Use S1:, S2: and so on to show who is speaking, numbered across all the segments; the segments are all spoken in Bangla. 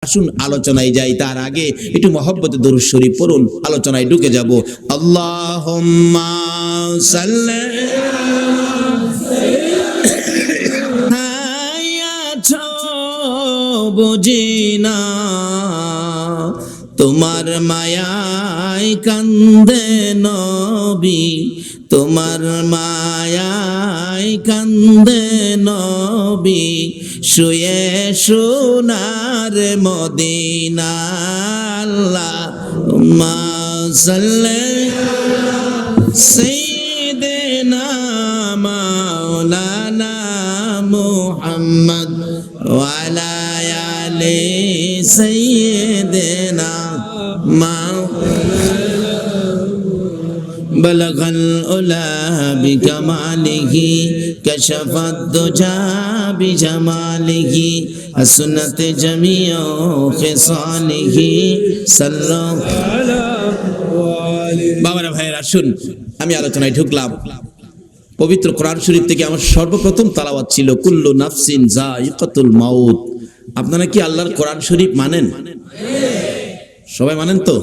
S1: আসুন আলোচনায় যাই, তার আগে একটু মহব্বতে দরুদ শরীফ পড়ুন, আলোচনায় ঢুকে যাব। আল্লাহুম্মা সাল্লি আছো বুঝি না তোমার মায়ায় কান্দে নবী, তোমার মায়ায় কান্দে নবী, শুয়ে সোনার মদিনা। আল্লাহুম্মা সাল্লি সাইয়্যিদিনা মাওলানা মুহাম্মদ ওয়া আলা আলি সাইয়্যিদিনা بلغ العلا بكماله كشف الدجى بجماله حسنت جميع خصاله صلى বাবারা ভাইয়েরা আসুন, আমি আলোচনায় ঢুকলাম। পবিত্র কোরআন শরীফ থেকে আমার সর্বপ্রথম তেলাওয়াত ছিল কুল্লু নাফসিন যায়িকাতুল মাউত। আপনারা কি আল্লাহর কোরআন শরীফ মানেন? সবাই মানেন তো?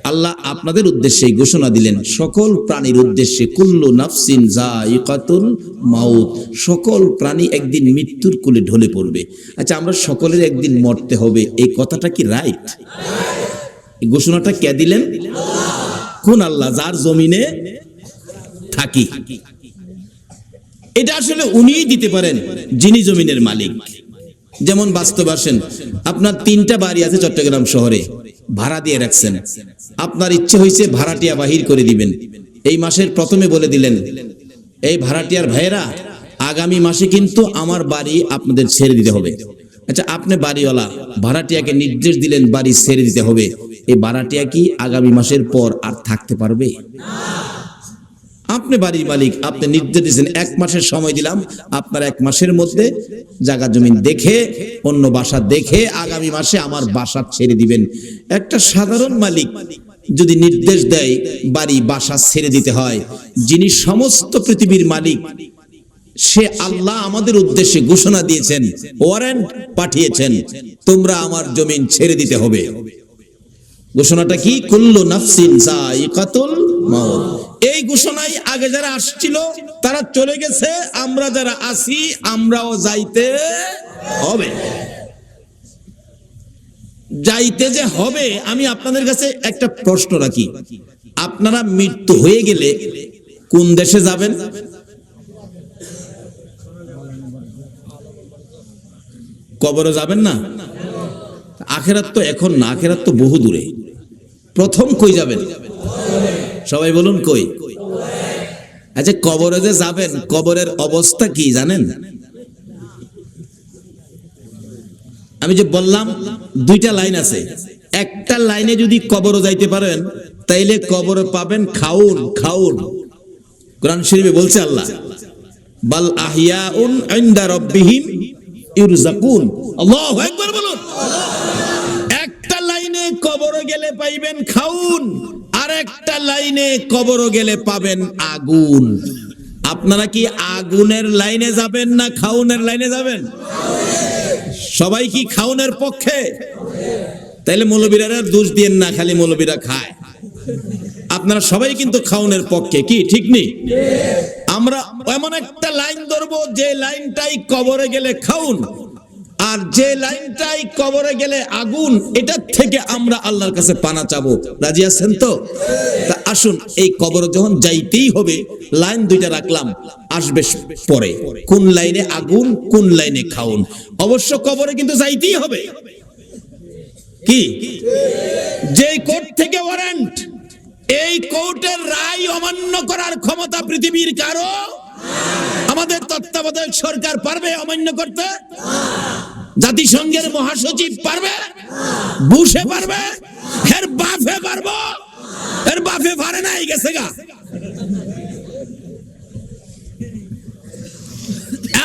S1: আল্লাহ আপনাদের উদ্দেশ্যে ঘোষণা দিলেন, সকল প্রাণীর উদ্দেশ্যে কুল্লু নাফসিন যায়িকাতুল মাউত, সকল প্রাণী একদিন মৃত্যুর কোলে ঢলে পড়বে। আচ্ছা, আমরা সকলের একদিন মরতে হবে, এই কথাটা কি রাইট? এই ঘোষণাটা কে দিলেন? কোন আল্লাহ? যার জমিনে থাকি। এটা আসলে উনিই দিতে পারেন, যিনি জমিনের মালিক। যেমন বাস্তব আসেন, আপনার 3টা বাড়ি আছে চট্টগ্রাম শহরে, ভাড়া দিয়ে রাখছেন। আপনার ইচ্ছে হয়েছে ভাড়াটিয়া বাহির করে দিবেন। এই মাসের প্রথমে বলে দিলেন, এই ভাড়াটিয়ার ভাইয়েরা, আগামী মাসে কিন্তু আমার বাড়ি আপনাদের ছেড়ে দিতে হবে। আচ্ছা, আপনি বাড়িওয়ালা, ভাড়াটিয়াকে নির্দেশ দিলেন বাড়ি ছেড়ে দিতে হবে। এই ভাড়াটিয়া কি আগামী মাসের পর আর থাকতে পারবে? আপনি বাড়ির মালিক, আপনি নির্দেশ দিয়েছেন 1 মাসের সময় দিলাম, আপনার 1 মাসের মধ্যে জায়গা জমি দেখে, অন্য বাসা দেখে আগামী মাসে আমার বাসা ছেড়ে দিবেন। একটা সাধারণ মালিক যদি নির্দেশ দেয় বাড়ি বাসা ছেড়ে দিতে হয়, যিনি সমস্ত পৃথিবীর মালিক, সে আল্লাহ আমাদের উদ্দেশ্যে ঘোষণা দিয়েছেন, ওয়ারেন্ট পাঠিয়েছেন, তোমরা আমার জমিন ছেড়ে দিতে হবে। ঘোষণাটা কি? কুল্লু নাফসিন যায়িকাতুল মাউত। এই ঘোষণাই আগে যারা আসছিল তারা চলে গেছে, আমরা যারা আছি আমরাও যাইতে হবে। যাইতে যে হবে, আমি আপনাদের কাছে একটা প্রশ্ন রাখি, আপনারা মৃত্যু হয়ে গেলে কোন দেশে যাবেন? কবরে যাবেন না? আখেরাত তো এখন না, আখেরাত তো বহু দূরে। প্রথম কই যাবেন? সবাই বলুন কই? আচ্ছা, কবরে যে যাবেন, কবরের অবস্থা কি জানেন? আমি যে বললাম 2টা লাইন আছে, একটা লাইনে যদি কবরে যাইতে পারেন তাইলে কবরে পাবেন খাউন। খাউন কোরআন শরীফে বলছে আল্লাহ, বাল আহিয়াউন ইনদা রাব্বিহিম ইরযাকুন। আল্লাহু আকবার বলুন। একটা লাইনে কবরে গেলে পাইবেন খাউন, আর একটা লাইনে কবরে গেলে পাবেন আগুন। আপনারা কি আগুনের লাইনে যাবেন না খাউনের লাইনে যাবেন? সবাই কি খাউনের পক্ষে? তাইলে মৌলবীরা দোষ দিয়েন না, খালি মৌলবীরা খায়। আপনারা সবাই কিন্তু খাউনের পক্ষে, কি ঠিক নেই? আমরা এমন একটা লাইন ধরবো যে লাইনটাই কবরে গেলে খাউন, আর যে লাইনটাই কবরে গেলে আগুন। এটার থেকে আমরা আল্লাহর কাছে পানা চাবো। রাজি আছেন তো? তা আসুন, এই কবরে যখন যাইতেই হবে, লাইন 2টা রাখলাম, আসবে পরে কোন লাইনে আগুন, কোন লাইনে খাউন। অবশ্য কবরে কিন্তু যাইতেই হবে। কি? যে কোর্ট থেকে ওয়ারেন্ট, এই কোর্টের রায় অমান্য করার ক্ষমতা পৃথিবীর কারো? আমাদের তত্ত্বাবধায়ক সরকার পারবে অমান্য করতে? জাতিসংঘের মহাসচিব পারবে? বুশে পারবে? এর বাফে পারবো? এর বাফে পারে নাই, গেছে গা।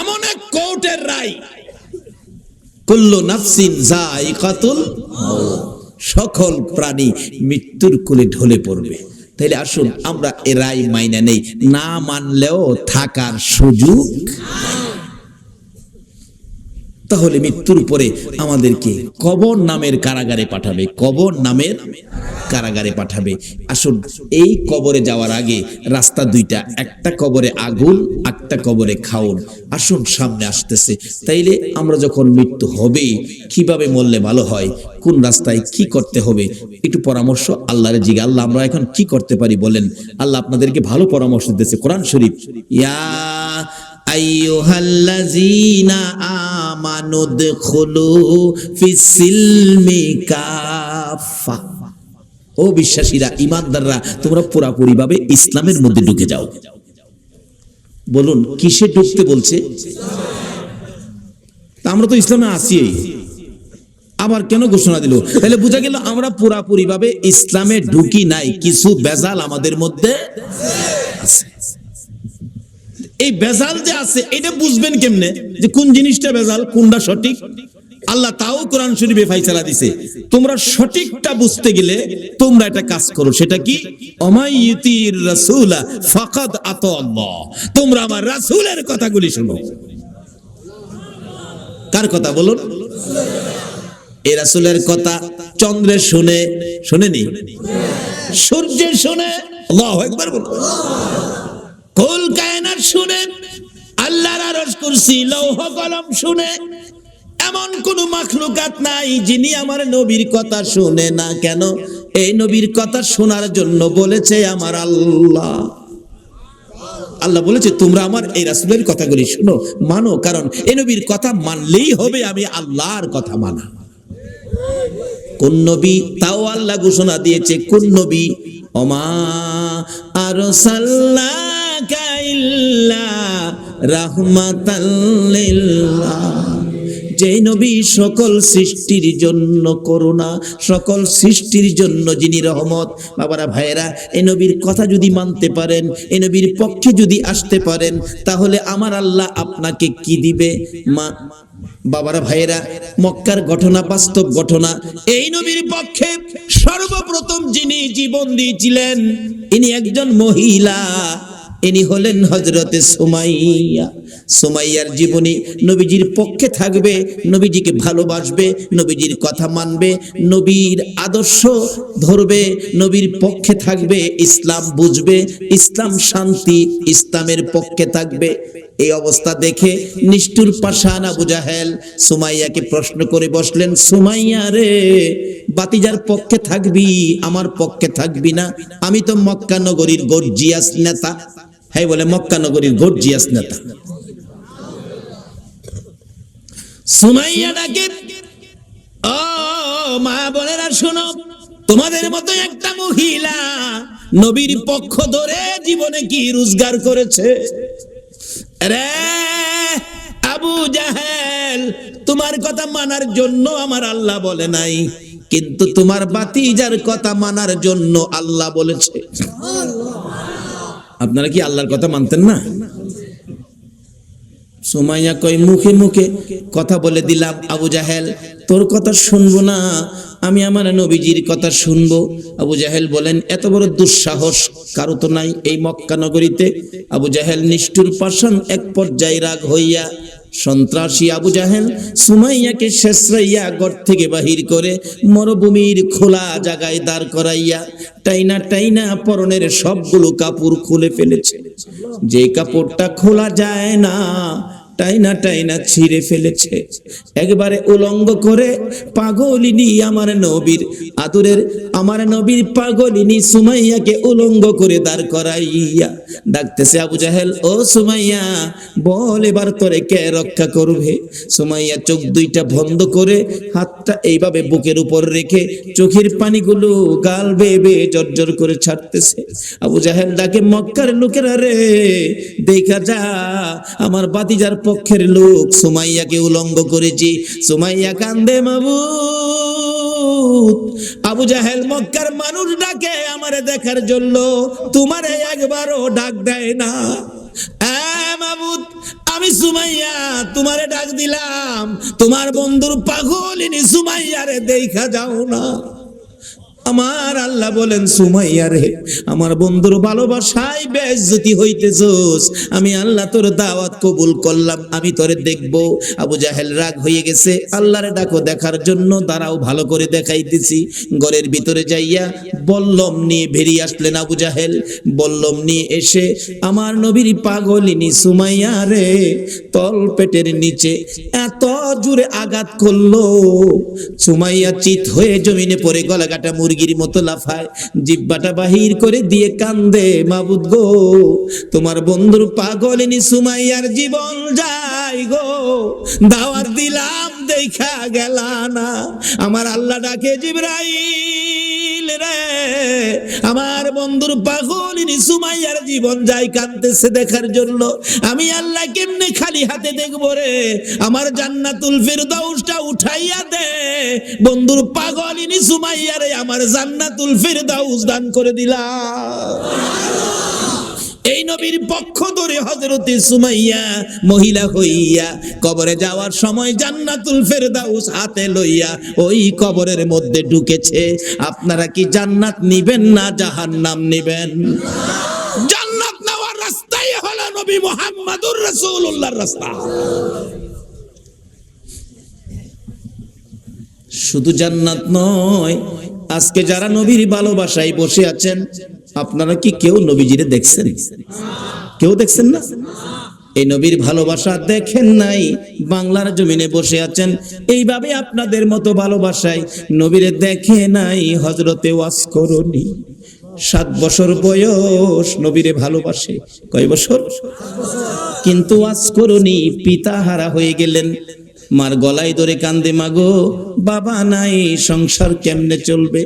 S1: এমন এক কোর্টের রায়, কুল্লু নাফসিন যায়িকাতুল মাউত, সকল প্রাণী মৃত্যুর কোলে ঢলে পড়বে। তাইলে আসুন আমরা এ রায় মাইনা নেই, না মানলেও থাকার সুযোগ। তাহলে মৃত্যুর পরে আমাদেরকে কবর নামের কারাগারে পাঠাবে, কবর নামের কারাগারে পাঠাবে। আসুন, এই কবরে যাওয়ার আগে রাস্তা দুইটা, একটা কবরে আগুন, একটা কবরে খাউন। আসুন, সামনে আসতেছে। তাইলে আমরা যখন মৃত্যু হবে কিভাবে মরলে ভালো হয়, কোন রাস্তায় কি করতে হবে, একটু পরামর্শ আল্লাহর জিজ্ঞাসা। আল্লাহ, আমরা এখন কি করতে পারি বলেন? আল্লাহ আপনাদেরকে ভালো পরামর্শ দিতেছে। কোরআন শরীফ, ইয়া আইয়ুহাল্লাযীনা আমানু দুখুলু ফিস-সিলমি কাফা। ও বিশ্বাসীরা, ঈমানদাররা, তোমরা পুরোপুরি ভাবে ইসলামের মধ্যে ঢুকে যাও। বলুন, কিসে ঢুকতে বলছে? আমরা তো ইসলামে আছি, আবার কেন ঘোষণা দিল? তাহলে বোঝা গেল আমরা পুরোপুরি ভাবে ইসলামে ঢুকি নাই, কিছু বেজাল আমাদের মধ্যে আছে। এই বেজাল যে আছে এটা বুঝবেন কেমনে যে কোন জিনিসটা বেজাল, কোনটা সঠিক? আল্লাহ তাও কোরআন শরীফে ফায়সালা দিছে। তোমরা সঠিকটা বুঝতে গেলে তোমরা একটা কাজ করো, সেটা কি? অমাইয়ুতির রাসূলা ফাকাদ আতাল্লাহ। তোমরা আমার রাসূলের কথাগুলি শোনো। কার কথা বলুন? এই রাসূলের কথা চন্দ্রে শুনে, শুনেনি? সূর্যে শুনে, আল্লাহু আকবার বলুন। কুল কায়নাত শুনে, আল্লাহর আরশ, কুরসি, লৌহ কলম শুনে, এমন কোন মাখলুকাত নাই যিনি আমার নবীর কথা শুনে না। কেন? এই নবীর কথা শোনার জন্য বলেছে আমার আল্লাহ। আল্লাহ বলেছে তোমরা আমার এই রাসূলের কথাগুলি শুনো, মানো, কারণ এই নবীর কথা মানলেই হবে আমি আল্লাহর কথা মানা। কোন নবী? তাও আল্লাহ ঘোষণা দিয়েছে কোন নবী? ওমা আরসালনাকা ইল্লা রাহমাতাল লিল আলামিন। যে নবী সকল সৃষ্টির জন্য করুণা, সকল সৃষ্টির জন্য যিনি রহমত। বাবারা, ভাইয়েরা, এই নবীর কথা যদি মানতে পারেন, এই নবীর পক্ষে যদি আসতে পারেন, তাহলে আমার আল্লাহ আপনাকে কি দিবে? বাবারা, ভাইয়েরা, মক্কার ঘটনা বাস্তব ঘটনা। এই নবীর পক্ষে সর্বপ্রথম যিনি জীবন দিয়েছিলেন, ইনি একজন মহিলা, ইনি হলেন হযরতে সুমাইয়া। সুমাইয়ার জীবনী নবীজির পক্ষে থাকবে, নবীজিকে ভালোবাসবে, নবীজির কথা মানবে, নবীর আদর্শ ধরবে, নবীর পক্ষে থাকবে, ইসলাম বুঝবে, ইসলাম শান্তি, ইসলামের পক্ষে থাকবে। এই অবস্থা দেখে নিষ্ঠুর পাষাণ আবু জাহেল সুমাইয়াকে প্রশ্ন করে বসলেন, সুমাইয়া রে, বাতিজার পক্ষে থাকবি, আমার পক্ষে থাকবি না? আমি তো মক্কা নগরীর গর্জিয়াস নেতা। হ্যাঁ বলে, মক্কা নগরীর গর্জিয়াস নেতা। সুমাইয়া ডাকে, ও মা বোনেরা শোনো, তোমাদের মতো একটা মহিলা নবীর পক্ষ ধরে জীবনে কি রোজগার করেছে? রে আবু জাহেল, তোমার কথা মানার জন্য আমার আল্লাহ বলে নাই, কিন্তু তোমার বাতিজার কথা মানার জন্য আল্লাহ বলেছে। আপনারা কি আল্লাহর কথা মানতেন না? সুমাইয়া কই, মুখে মুখে কথা বলে দিলাম, আবু জাহেল তোর কথা শুনবো না, আমি আমার নবীজির কথা শুনবো। আবু জাহেল বলেন, এত বড় দুঃসাহস কারো তো নাই এই মক্কা নগরীতে। আবু জাহেল নিষ্ঠুর পাষাণ এক পর্যায়ে রাগ হইয়া, সন্ত্রাসী আবু জাহেল সুমাইয়াকে শেষরাইয়া ঘর থেকে বাহির করে মরুভূমির খোলা জায়গায় দাঁড় করাইয়া টাইনা টাইনা পরনের সবগুলো কাপড় খুলে ফেলেছে। যে কাপড়টা খোলা যায় না, টাইনা টাইনা ছিঁড়ে ফেলেছে। একবারে উলঙ্গ করে পাগলিনী আমার নবীর আদরের, আমার নবীর পাগলিনী সুমাইয়াকে উলঙ্গ করে দাঁড় করাইয়া ডাকতেছে, আবু জাহেল ও সুমাইয়া, বল এবার তোরে কে রক্ষা করবে? সুমাইয়া চোখ দুইটা বন্ধ করে হাতটা এইভাবে বুকের উপর রেখে চোখের পানিগুলো গাল বেয়ে বেয়ে জর্জর করে ছাড়তেছে। আবু জাহেল ডাকে, মক্কার লোকেরা রে, দেখা যা, আমার বাতিজার পক্ষের লোক সুমাইয়াকে উলঙ্গ করেছি। সুমাইয়া কান্দে, মাবুদ, আবু জাহেল মক্কার মানুষ ডাকে আমারে দেখার জন্য, তোমারে একবারও ডাক দেয় না। মাবুদ, আমি সুমাইয়া তোমারে ডাক দিলাম, তোমার বন্ধুর পাগলিনী সুমাইয়ারে দেখা যাও না। আমার আল্লাহ বলেন সুমাইয়া রে, আমার বন্ধুর ভালোবাসায় বেইজ্জতি হইতেছস, আমি আল্লাহ তোর দাওয়াত কবুল করলাম, আমি তোরে দেখব। আবু জাহেল রাগ হয়ে গেছে, আল্লাহরে ডাকো দেখার জন্য, দাঁড়াও ভালো করে দেখাইতেছি। ঘরের ভিতরে যাইয়া বল্লম নিয়ে বেরিয়ে আসলেন আবু জাহেল। বল্লম নিয়ে এসে আমার নবীর পাগলিনী সুমাইয়া রে তল পেটের নিচে এত জোরে আঘাত করলো, সুমাইয়া চিত হয়ে জমিনে পড়ে গলাকাটা মুরগির মতো লাফায়, জিহ্বাটা বাহির করে দিয়ে কান্দে, মাবুদ গো তোমার বন্ধুর পাগলিনী সুমাইয়ার জীবন যায় গো, দাওয়াত দিলাম দেখা গেলা না। আমার আল্লাহ ডাকে জিবরাইল রে, আমার বন্ধুর পাগলিনী সুমাইয়ার জীবন যায়, কাঁদতেছে দেখার জন্য। আমি আল্লাহ কেমনে খালি হাতে দেখবো রে, আমার জান্নাতুল ফিরদাউসটা উঠাইয়া দে, বন্ধুর পাগলিনী সুমাইয়ারে আমার জান্নাতুল ফিরদাউস দান করে দিলাম। এই নবীর পক্ষ ধরে হযরতে সুমাইয়া মহিলা হইয়া কবরে যাওয়ার সময় জান্নাতুল ফেরদাউস হাতে লইয়া ওই কবরের মধ্যে ঢুকেছে। আপনারা কি জান্নাত নিবেন না জাহান্নাম নিবেন? জান্নাত নেওয়ার রাস্তাই হলো নবী মুহাম্মদুর রাসূলুল্লাহর রাস্তা। শুধু জান্নাত নয়, আজকে যারা নবীর ভালোবাসায় বসে আছেন, আপনারা কি কেউ নবীজিরে দেখছেন? কেউ দেখছেন না? এই নবীর ভালোবাসা দেখেন নাই, বাংলার জমিনে বসে আছেন, এইভাবে আপনাদের মতো ভালোবাসায় নবীরে দেখে নাই হযরতে ওয়াসকরণী। 7 বছর বয়স নবীরে ভালোবাসে। কয় বছর? কিন্তু ওয়াসকরণী পিতাহারা হয়ে গেলেন। মার গলায় ধরে কান্দে, মাগো বাবা নাই, সংসার কেমনে চলবে?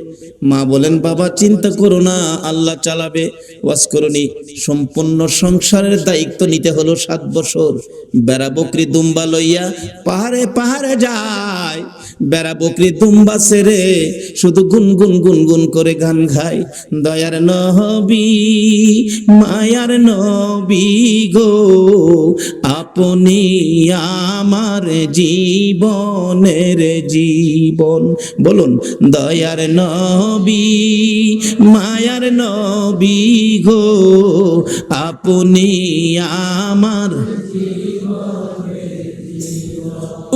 S1: মা বলেন বাবা চিন্তা করো না, আল্লাহ চালাবে। ওয়াসকরণী সম্পূর্ণ সংসারের দায়িত্ব নিতে হলো। 7 বছর বেড়া বকরি দুম্বা লইয়া পাহাড়ে পাহাড়ে যায়, বেড়া বকরি দুম্বা ছেড়ে শুধু গুনগুন গুনগুন করে গান গায়, দয়ার নবী মায়ার নবী গো, আপনি আমার জীবনের জীবন। বলুন, দয়ার নবী মায়ার নবী গো, আপনি আমার।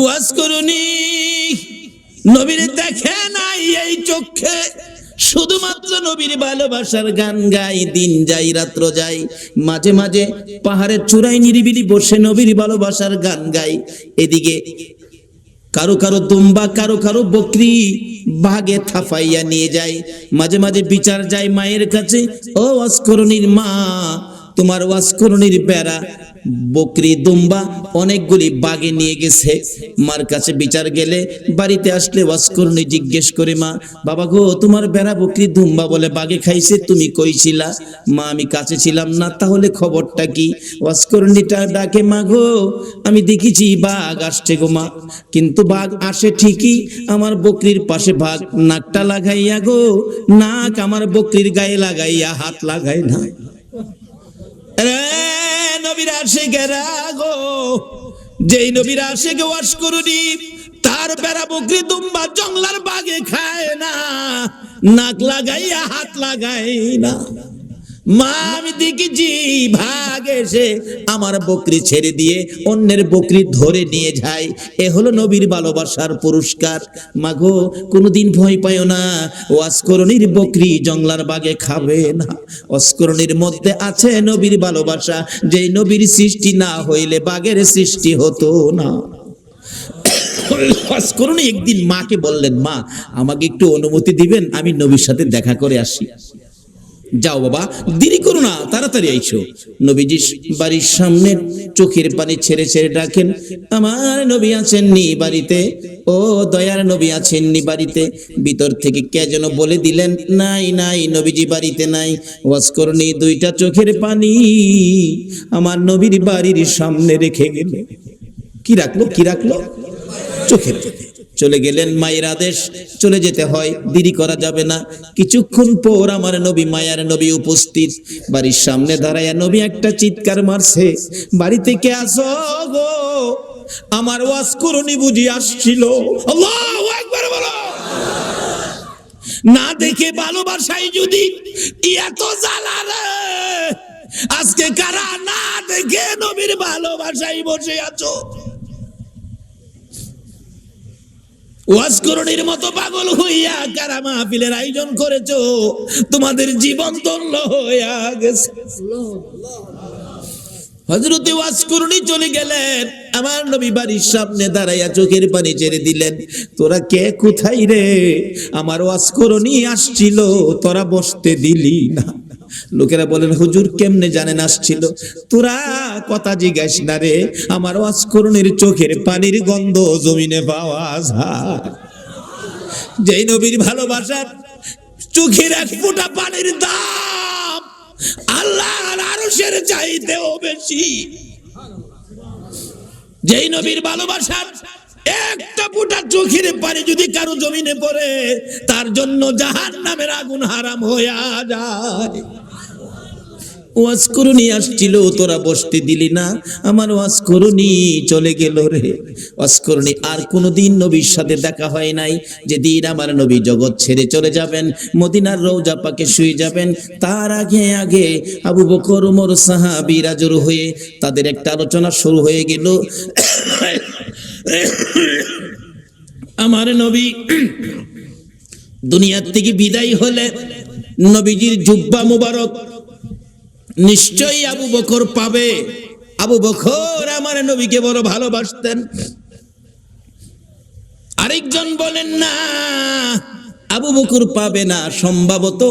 S1: ওয়াসকরণী নবীর দেখে নাই এই চোখে, শুধুমাত্র নবীর ভালোবাসার গান গাই, দিন যাই রাত্র যাই, মাঝে মাঝে পাহাড়ের চূড়ায় নিরিবিলি বসে নবীর ভালোবাসার গান গাই। এদিকে কারো কারো দুম্বা, কারো কারো বকরি বাগে থাফাইয়া নিয়ে যায়। মাঝে মাঝে বিচার যায় মায়ের কাছে, ও ওয়াসকরণীর মা, তোমার ওয়াসকরণীর বেড়া বকরি দুম্বা অনেকগুলি বাগে নিয়ে গেছে। মার কাছে বিচার গেলে, বাড়িতে আসলে ওয়াসকরণী জিজ্ঞেস করে, মা বাবা গো, তোমার বেড়া বকরি দুম্বা বলে বাগে খাইছে, তুমি কইছিলা? মা আমি কাছে ছিলাম না, তাহলে খবরটা কি? ওয়াসকরণীটা ডাকে, মা গো আমি দেখেছি বাঘ আসছে গো মা, কিন্তু বাঘ আসে ঠিকই, আমার বকরির পাশে বাঘ নাকটা লাগাইয়া গো, নাক আমার বকরির গায়ে লাগাইয়া হাত লাগাই না। নবীর আশিকেরা গো, যেই নবীর আশিক ওয়াসকরণী, তার বেড়া বকরি দুম্বা জংলার বাগে খায় না, নাক লাগাইয়া হাত লাগাই না। মা আমি দেখেছি ভাগ এসে আমার বকরি ছেড়ে দিয়ে অন্যের বকরি ধরে নিয়ে যায়। এ হলো নবীর ভালোবাসার পুরস্কার। মাগো কোনোদিন ভয় পাইও না, ওয়াসকরণীর বকরি জংলার বাগে খাবে না। ওয়াসকরণীর মধ্যে আছে নবীর ভালোবাসা, যেই নবীর সৃষ্টি না হইলে বাঘের সৃষ্টি হতো না। ওয়াসকরণী একদিন মাকে বললেন, মা আমাকে একটু অনুমতি দিবেন, আমি নবীর সাথে দেখা করে আসি। যাও বাবা, দেরি করো না, তাড়াতাড়ি আইসো। নবীজি বাড়ির সামনে চোখের পানি ছেড়ে ছেড়ে ডাকেন, আমার নবী আছেননি বাড়িতে? ও দয়ার নবী আছেননি বাড়িতে? ভিতর থেকে কে যেন বলে দিলেন, নাই নাই, নবীজি বাড়িতে নাই। ওয়াসকরণী 2টা চোখের পানি আমার নবীর বাড়ির সামনে রেখে গেল। কি রাখলো? কি রাখলো? চোখের পানি। চলে গেলেন, মায়ের আদেশ, চলে যেতে হয়, দেরি করা যাবে না। কিছুক্ষণ পর আমার নবী মায়ার নবী উপস্থিত। বাড়ির সামনে দাঁড়ায়া নবী একটা চিৎকার মারছে, বাড়ি থেকে আসো গো, আমার ওয়াসকরণী বুঝি আসছিল। আল্লাহু আকবার বলো। না দেখে ভালোবাসাই যদি এত জ্বালা রে, আজকে কারা না দেখে নবীর ভালোবাসাই বসে আছো? ওয়াজ করণীর মতো পাগল হইয়া কারা মাহফিলের আয়োজন করেছো? তোমাদের জীবন ধন্য হইয়া গেছে। হযরতে ওয়াজ করণী চলে গেলেন, আমার নবী বাড়ির সামনে দাঁড়াইয়া চোখের পানি ছেড়ে দিলেন। তোরা কে কোথায় রে? আমার ওয়াজ করণী আসছিল, তোরা বসতে দিলি না। লোকেরা বলেন, হুজুর কেমনে জানেন আসছিল? তোরা কথা জিজ্ঞাস না রে, আমার ওয়াজ করণীর চোখের পানির গন্ধ জমিনে পাওয়া যায়। যেই নবীর ভালোবাসার চোখের এক ফোঁটা পানির দাম আল্লাহর আরশের চাইতেও বেশি। যেই নবীর ভালোবাসার একটা ফোঁটা চোখের পানি যদি কারো জমিনে পড়ে, তার জন্য জাহান্নামের আগুন হারাম হয়ে যায়। ওয়াজ করণী আসছিল, তোরা বসতে দিলি না, আমার ওয়াজ করণী চলে গেল রে। ওয়াজ করণী আর কোনোদিন নবীর সাথে দেখা হয় নাই। যেদিন আমার নবী জগৎ ছেড়ে চলে যাবেন, মদিনার রওজা পাকে শুয়ে যাবেন, তার আগে আগে আবু বকর, ওমর সাহাবীরা জড়ো হয়ে তাদের একটা আলোচনা শুরু হয়ে গেল। আমার নবী দুনিয়ার থেকে বিদায় হলে নবীজির জুব্বা মুবারক নিশ্চয়ই আবু বকর পাবে। আবু বকর আমার নবীকে বড় ভালোবাসতেন। আরেকজন বলেন না, আবু বকর পাবে না, সম্ভবত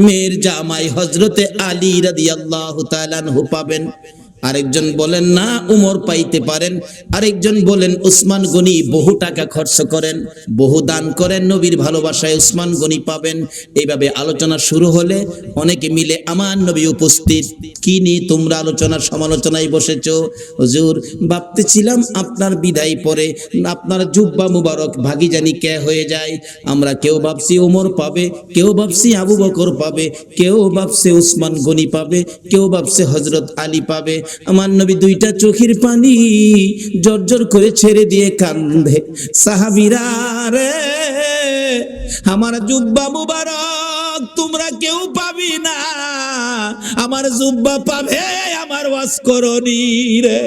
S1: মেয়ের জামাই হযরতে আলী রাদিয়াল্লাহু তাআলা আনহু পাবেন। আরেকজন বলেন না, উমর পাইতে পারেন। আরেকজন বলেন উসমান গনি বহু টাকা খরচ করেন, বহু দান করেন, নবীর ভালোবাসায় উসমান গনি পাবেন। এইভাবে আলোচনা শুরু হলে অনেকে মিলে আমার নবী উপস্থিত। কি নিয়ে তোমরা আলোচনা সমালোচনায় বসেছো? হুজুর ভাবতেছিলাম আপনার বিদায় পরে আপনার জুব্বা মুবারক ভাগি জানি কে হয়ে যায়। আমরা কেউ ভাবছি উমর পাবে, কেউ ভাবছি আবু বকর পাবে, কেউ ভাবছে উসমান গনি পাবে, কেউ ভাবছে হযরত আলী পাবে। আমার নবী দুইটা চোখের পানি জর্জর করে ছেড়ে দিয়ে কান্দে, সাহাবীরা রে আমার জুব্বা মুবারক তোমরা কেউ পাবি না, আমার জুব্বা পাবে আমার ওয়াজ করণী রে।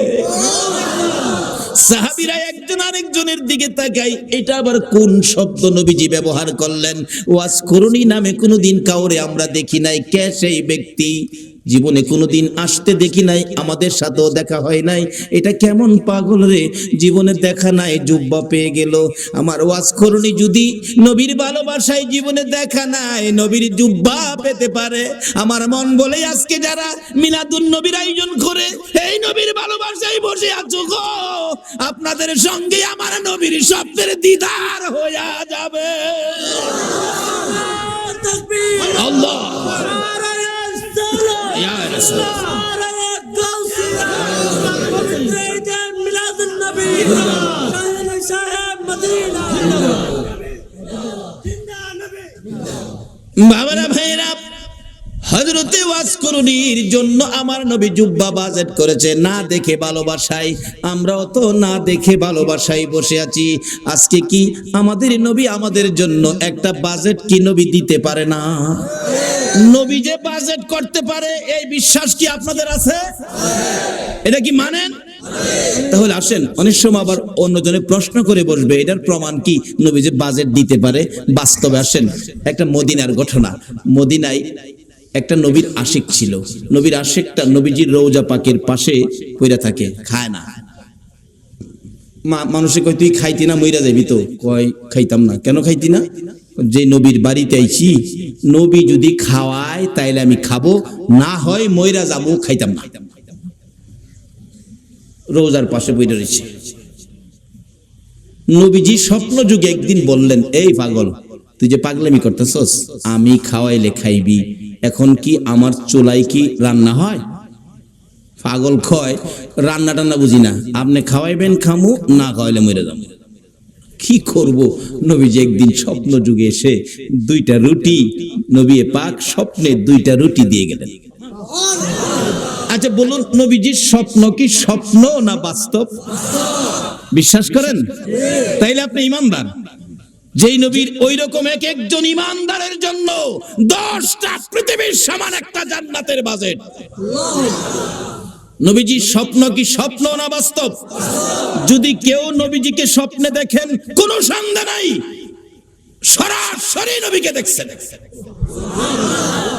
S1: সাহাবীরা একজন আরেকজনের দিকে তাকাই, এটা আবার কোন শব্দ নবীজি ব্যবহার করলেন? ওয়াজ করণী নামে কোনোদিন কাউরে আমরা দেখি নাই। কে সেই ব্যক্তি? জীবনে কোনোদিন আসতে দেখি নাই, আমাদের সাথেও দেখা হয় নাই। এটা কেমন পাগল রে, জীবনে দেখা নাই, জুব্বা পেয়ে গেল। আমার ওয়াজ করণী যদি নবীর ভালোবাসায় জীবনে দেখা নাই, নবীর জুব্বা পেতে পারে। আমার মন বলে আজকে যারা মিলাদুন নবীর আয়োজন করে এই নবীর ভালোবাসায় বসে আছো গো, আপনাদের সঙ্গে আমার নবীর স্বপ্নের দিদার হয়ে যাবে। আল্লাহ يا رسول বাবারা ভাইরা, হযরতে ওয়াজ করণীর জন্য আমার নবী জুব্বা বাজেট করেছে না দেখে ভালোবাসায়। আমরাও তো না দেখে ভালোবাসায় বসে আছি। আজকে কি আমাদের নবী আমাদের জন্য একটা বাজেট কি নবী দিতে পারে না? নবী যে বাজেট করতে পারে এই বিশ্বাস কি আপনাদের আছে? এটা কি মানেন? তাহলে আসেন, অনেক সময় আবার অন্যজনে প্রশ্ন করে বসবে এটার প্রমাণ কি নবী যে বাজেট দিতে পারে। বাস্তবে আসেন, একটা মদিনার ঘটনা। মদিনায় একটা নবীর আশিক ছিল। নবীর আশিকটা নবীজির রওজা পাকের পাশে পইরা থাকে, খায় না। মানুষে কয় তুই খাইতি না, মইরা যাবি তো। কয় খাইতাম না। কেন খাইতি না? যে নবীর বাড়িতে আইছি, নবী যদি খাওয়ায় তাইলে আমি খাবো, না হয় মইরা যাবো, খাইতাম না। রোজার পাশে বইটা রয়েছে। নবীজি স্বপ্ন যুগে একদিন বললেন, এই পাগল, তুই যে পাগলামি করতেছস, আমি খাওয়াইলে খাইবি, এখন কি আমার চুলায় কি রান্না হয়? পাগল কয় রান্না টান্না বুঝি না, আপনি খাওয়াইবেন খামু, না খাওয়াইলে মরে যাবো। কি করব? নবীজি একদিন স্বপ্ন যুগে এসে দুইটা রুটি, নবী পাক স্বপ্নে দুইটা রুটি দিয়ে গেলেন। আচ্ছা বলুন, নবীজির স্বপ্ন কি স্বপ্ন না বাস্তব? বিশ্বাস করেন? তাইলে আপনি ইমানদার। যেই নবীর ওই রকম এক একজন ইমানদারের জন্য 10টা পৃথিবীর সমান একটা জান্নাতের বাজেট। নবীজির স্বপ্ন কি স্বপ্ন না বাস্তব? যদি কেউ নবীজিকে স্বপ্নে দেখেন, কোনো সন্দেহ নাই সরাসরি নবীকে দেখছেন,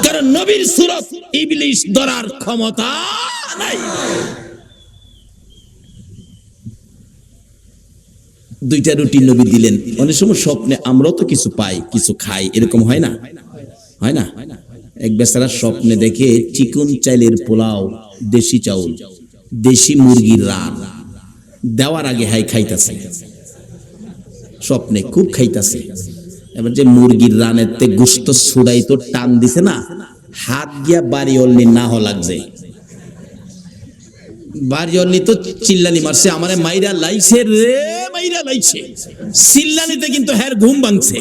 S1: কারণ নবীর সূরত ইবলিস ধরার ক্ষমতা নাই। দুইটা রুটি নবী দিলেন। অনেক সময় স্বপ্নে আমরাও তো কিছু পাই, কিছু খাই, এরকম হয় না? হয় না? এক বেচারা স্বপ্নে দেখে চিকন চাইলের পোলাও, দেশি চাউল, দেশি মুরগির রান দেওয়ার আগে হাই খাইতাছে, স্বপ্নে খুব খাইতাছে। এবার যে মুরগির রানের তে গোশত ছুড়াই তো টান দিছে না, হাত গিয়া বাড়ি অল্লি না হ লাগছে, বাড়ি অল্লি তো চিল্লানি মারছে, আমারে মাইরা লাইছে রে, মাইরা লাইছে চিল্লানিতে, কিন্তু হ্যার ঘুম ভাঙছে।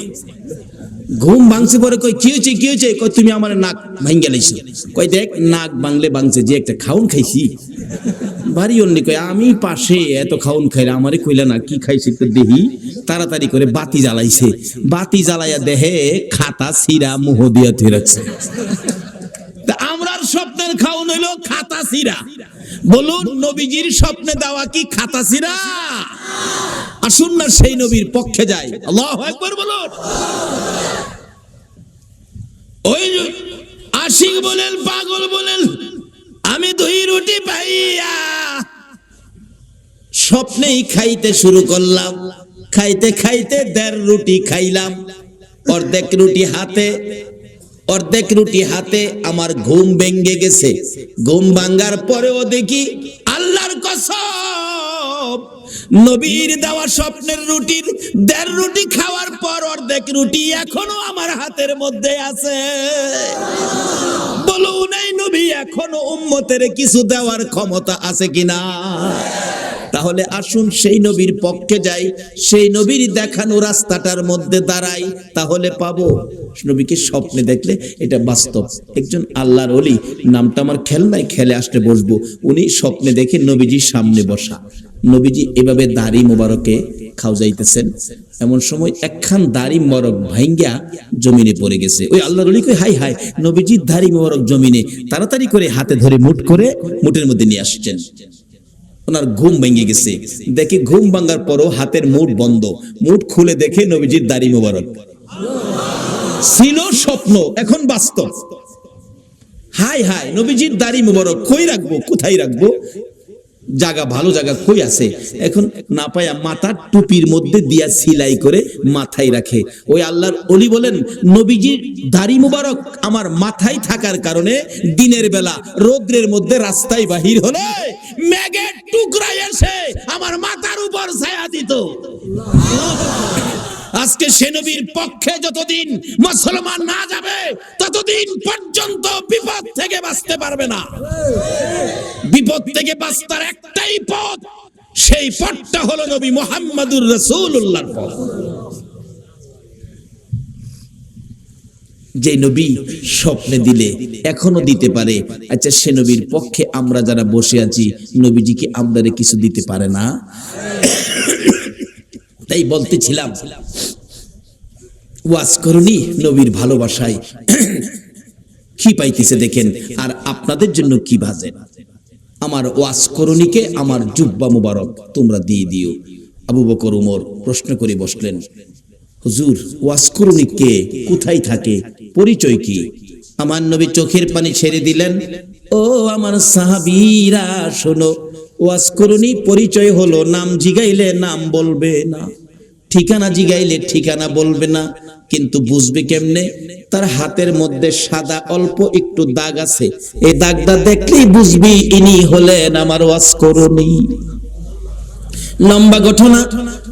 S1: ঘুম ভাঙছে পরে কই কি হয়েছে, কি হয়েছে? কই তুমি আমার নাক ভাঙ্গা লাইছো। কই দেখ নাক ভাঙলে ভাঙছে, যে একটা খাউন খাইছি। বাড়ি অন্যি কই আমি পাশে এত খাউন খাইলে আমারে কইলা না কি খাইছি তো দেহি। তাড়াতাড়ি করে বাতি জ্বালাইছে, বাতি জ্বালাইয়া দেহে খাতা সিরা মুহ দিয়া থুই রাখছে। আমরার স্বপ্নের খাউন হইল খাতা সিরা। বলুন নবীজির স্বপ্নে দেওয়া কি খাতা সিরা? আসুন না সেই নবীর পক্ষে যাই। আল্লাহু আকবার বলুন। ওই আশিক বলেন, পাগল বলেন, আমি 2 রুটি পাইয়া স্বপ্নেই খাইতে শুরু করলাম। খাইতে খাইতে 1.5 রুটি খাইলাম। অর্ধেক রুটি হাতে আমার ঘুম ভেঙে গেছে। ঘুম ভাঙার পরেও দেখি আল্লাহর কসম, নবীর দেওয়া স্বপ্নের রুটির 1.5 রুটি খাওয়ার পর অর্ধেক রুটি এখনো আমার হাতের মধ্যে আছে। বলুন এই নবী এখনো উম্মতের কিছু দেওয়ার ক্ষমতা আছে কিনা? তাহলে আসুন সেই নবীর পক্ষে যাই, সেই নবীর দেখানো রাস্তাটার মধ্যে দাঁড়াই, তাহলে পাবো। নবীকে স্বপ্নে দেখলে এটা বাস্তব। একজন আল্লাহর ওলি, নামটা আমার খেয়াল নাই, খেলে আসলে বসবো, উনি স্বপ্নে দেখে নবীজির সামনে বসা, নবীজি এভাবে দাড়ি মোবারকে খাও যাইতেছেন। এমন সময় একখান দাড়ি মোবারক ভাঙ্গা জমিনে পড়ে গেছে। ওই আল্লাহর ওলি কই হাই হাই, নবীজির দাড়ি মোবারক জমিনে। তাড়াতাড়ি করে হাতে ধরে মুঠের মধ্যে নিয়ে আসছেন। ওনার ঘুম ভেঙে গেছে, দেখে ঘুম ভাঙার পরও হাতের মুঠ বন্ধ। মুঠ খুলে দেখে নবীজির দাড়ি মোবারক। ছিল স্বপ্ন, এখন বাস্তব। হাই হাই, নবীজির দাড়ি মোবারক কই রাখবো, কোথায় রাখবো? জায়গা, ভালো জায়গা কই আছে? এখন না পায়া মাথার টুপির মধ্যে দিয়া সিলাই করে মাথায় রাখে। ওই আল্লাহর ওলি বলেন, নবীজির দাড়ি মুবারক আমার মাথায় থাকার কারণে দিনের বেলা রৌদ্রের মধ্যে রাস্তায় বাহির হলে মেঘের টুকরা এসে আমার মাথার উপর ছায়া দিত। আজকে সে নবীর পক্ষে যতদিন মুসলমান না যাবে ততদিন পর্যন্ত বিপদ থেকে বাঁচতে পারবে না। বিপদ থেকে বাঁচার একটাই পথ, সেই পথটা হলো নবী মুহাম্মদুর রাসূলুল্লাহর পথ। যে নবী স্বপ্নে দিলে এখনো দিতে পারে, আচ্ছা সে নবীর পক্ষে আমরা যারা বসে আছি, নবীজি কি আমাদের কিছু দিতে পারে না? তাই বলতেছিলাম, ওয়াজ করুনি নবীর ভালোবাসায় কি পাইতেছে দেখেন, আর আপনাদের জন্য কি বাজে। আমার ওয়াজ করুনিকে আমার জুব্বা মুবারক তোমরা দিয়ে দিও। আবু বকর ওমর প্রশ্ন করে বসলেন, হুজুর ওয়াজ করুনি কে, কোথায় থাকে, পরিচয় কি? আমার নবী চোখের পানি ছেড়ে দিলেন, ও আমার সাহাবীরা শোনো, ওয়াজ করুনি পরিচয় হলো নাম জিগাইলে নাম বলবে না, ঠিকানা জিগাইলে ঠিকানা বলবে না, কিন্তু বুঝবে কেমনে? তার হাতের মধ্যে সাদা অল্প একটু দাগ আছে, এই দাগটা দেখলেই বুঝবি ইনি হলেন আমার ওয়াজ করুনি। লম্বা ঘটনা।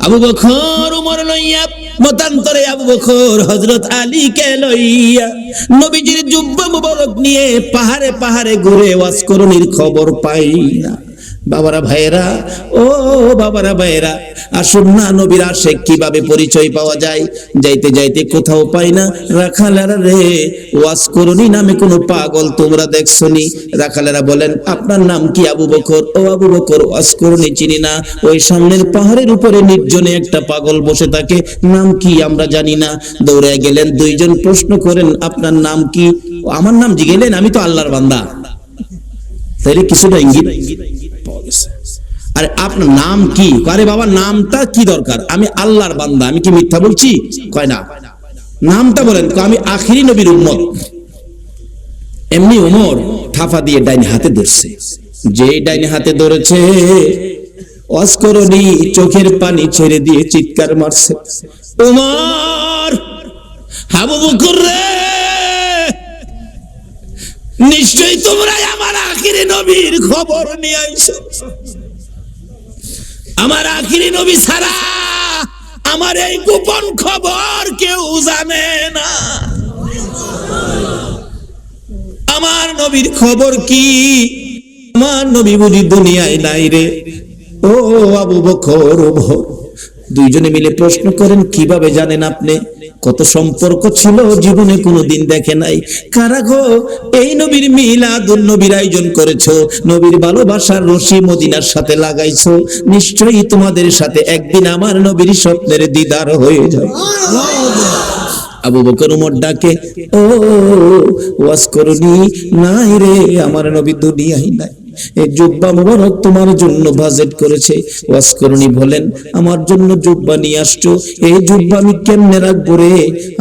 S1: আবু বকর ওমর লইয়া, মতান্তরে আবু বকর হযরত আলীকে লইয়া নবীজির জুব্বা মুবারক নিয়ে পাহাড়ে পাহাড়ে ঘুরে ওয়াজ করুনির খবর পাই না। বাবারা ভাইয়েরা, ও বাবারা ভাইয়েরা, আসুন না নবীর আশিক কিভাবে পরিচয় পাওয়া যায়। যাইতে যাইতে কোথাও পাই না, রাখালেরা রে ওয়াজ করুনি নামে কোনো পাগল তোমরা দেখছনি? রাখালেরা বলেন আপনার নাম কি? আবু বকর। ও আবু বকর, ওয়াজ করুনি চিনি না। ওই সামনের পাহাড়ের উপরে নির্জনে একটা পাগল বসে থাকে, নাম কি আমরা জানি না। দৌড়ে গেলেন, দুইজন প্রশ্ন করেন আপনার নাম কি? আমার নাম জিগেলেন, আমি তো আল্লাহর বান্দা। তাইলে কিছুটা ইঙ্গিত পাওয়া গেছে। আরে আপনার নাম কি? আরে বাবা নামটা কি দরকার, আমি আল্লাহর বান্দা, আমি কি মিথ্যা বলছি? কয় না, নামটা বলেন। আমি আখিরি নবীর উম্মত। এমনি ওমর থাফা দিয়ে ডাইনে হাতে ধরছে। যে ডাইনে হাতে ধরেছে, ওয়াজ করনি চোখের পানি ছেড়ে দিয়ে চিৎকার মারছে, ওমর, আবু বকর রে, নিশ্চয়ই তোমরা আমার আখিরি নবীর খবর নিয়ে আইছো। আমার আখিরি নবী ছাড়া আমার এই গোপন খবর কেউ জানে না। আমার নবীর খবর কি? আমার নবী বুঝি দুনিয়ায় নাই রে। ও আবু বকর, ওমর দুইজনে মিলে প্রশ্ন করেন কিভাবে জানেন আপনি? কত সম্পর্ক ছিল, জীবনে কোনোদিন দেখে নাই। কারা গো এই নবীর মিলাদুন নবীর আয়োজন করেছো, নবীর ভালোবাসার রশি মদিনার সাথে লাগাইছো, নিশ্চয়ই তোমাদের সাথে একদিন আমার নবীর স্বপ্নের দিদার হয়ে যাবে। আবু বকর ওমর ডাকে, ও ওয়াজ করনি নাই রে, আমার নবী দুনিয়ায় নাই। এই জুব্বা মুবারক তোমার জন্য বাজেট করেছে। ওয়াজ করনি বলেন আমার জন্য জুব্বা নিয়ে আসছো, এই জুব্বা আমি কেমনে রাখবো রে?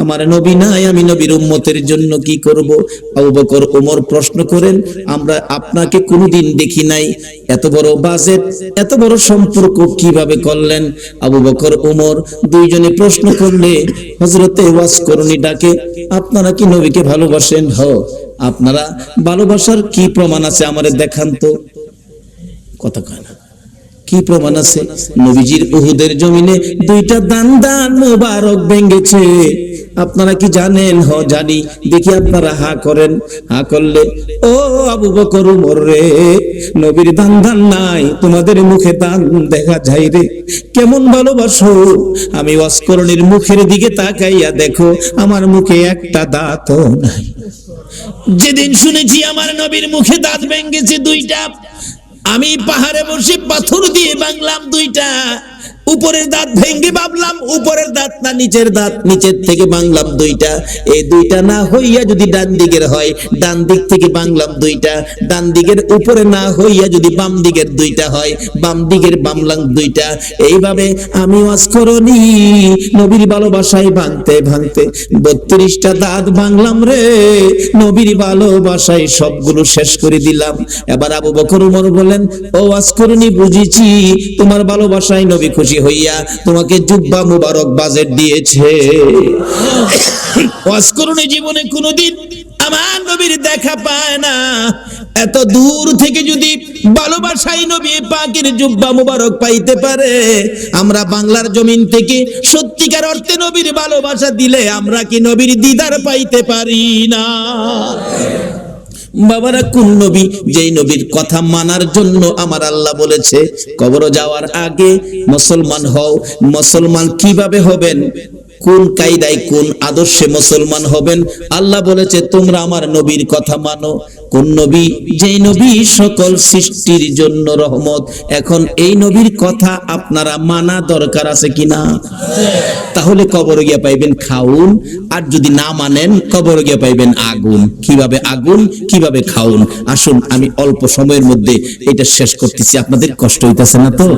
S1: আমার নবী নাই, আমি নবীর উম্মতের জন্য কি করব? আবু বকর ওমর প্রশ্ন করেন, আমরা আপনাকে কোনোদিন দেখি নাই, এত বড় বাজেট, এত বড় সম্পর্ক কিভাবে করলেন? আবু বকর ওমর দুইজনে প্রশ্ন করলে হযরতে ওয়াজ করনি ডাকে, আপনারা কি নবীকে ভালোবাসেন? হ। আপনারা ভালোবাসার কি প্রমাণ আছে আমারে দেখান তো। কথা কয় না, কি প্রমাণ আছে? নবীজির উহুদের জমিনে দুইটা দান মোবারক ভেঙেছে, আপনারা কি জানেন? হ জানি। দেখি আপনারা হা করেন। হা করলে, ও আবু বকর ওমর রে, নবীর দান নাই, তোমাদের মুখে দান দেখা যায় রে। কেমন ভালোবাসো? আমি ওয়াজ করনির মুখের দিকে তাকাইয়া দেখো, আমার মুখে একটা দাঁতও নাই। যেদিন শুনেছি আমার নবীর মুখে দাঁত ভেঙেছে দুইটা, আমি পাহাড়ে বসে পাথর দিয়ে ভাঙলাম দুইটা। উপরের দাঁত ভেঙে ভাবলাম উপরের দাঁত না নিচের দাঁত, নিচের থেকে ভাঙলাম দুইটা। এই দুইটা না হইয়া যদি ডান দিকের হয়, ডান দিক থেকে ভাঙলাম দুইটা। ডান দিকের উপরে না হইয়া যদি বাম দিকের দুইটা হয়, বাম দিকের ভাঙলাম দুইটা। এইভাবে আমি ওয়াজ করনি নবীর ভালোবাসায় ভাঙতে ভাঙতে 32টা দাঁত ভাঙলাম রে। নবীর ভালোবাসায় সবগুলো শেষ করে দিলাম। এবার আবু বকর ওমর বলেন, ও ওয়াজ করনি বুঝেছি, তোমার ভালোবাসায় নবী খুশি হইয়া তোমাকে জুব্বা মুবারক বাজেট দিয়েছে। ওয়াজ করনি জীবনে কোনোদিন আমার নবীর দেখা পায় না। এত দূর থেকে যদি ভালোবাসাই নবী পাকের জুব্বা মুবারক পাইতে পারে, আমরা বাংলার জমিন থেকে সত্যিকার অর্থে নবীর ভালোবাসা দিলে আমরা কি নবীর দিদার পাইতে পারি না? বাবারা, কোন নবী? যেই নবীর কথা মানার জন্য আমার আল্লাহ বলেছে কবরে যাওয়ার আগে মুসলমান হও। মুসলমান কিভাবে হবেন, কোন কায়দায় কোন আদর্শে মুসলমান হবেন? আল্লাহ বলেছে তোমরা আমার নবীর কথা মানো। কোন নবী? যেই নবী সকল সৃষ্টির জন্য রহমত। এখন এই নবীর কথা আপনারা মানা দরকার আছে কিনা? তাহলে কবরে গিয়ে পাইবেন খাউন, আর যদি না মানেন কবরে গিয়ে পাইবেন আগুন। কিভাবে আগুন, কিভাবে খাউন? আসুন আমি অল্প সময়ের মধ্যে এটা শেষ করতেছি, আপনাদের কষ্ট হইতেছে না তো?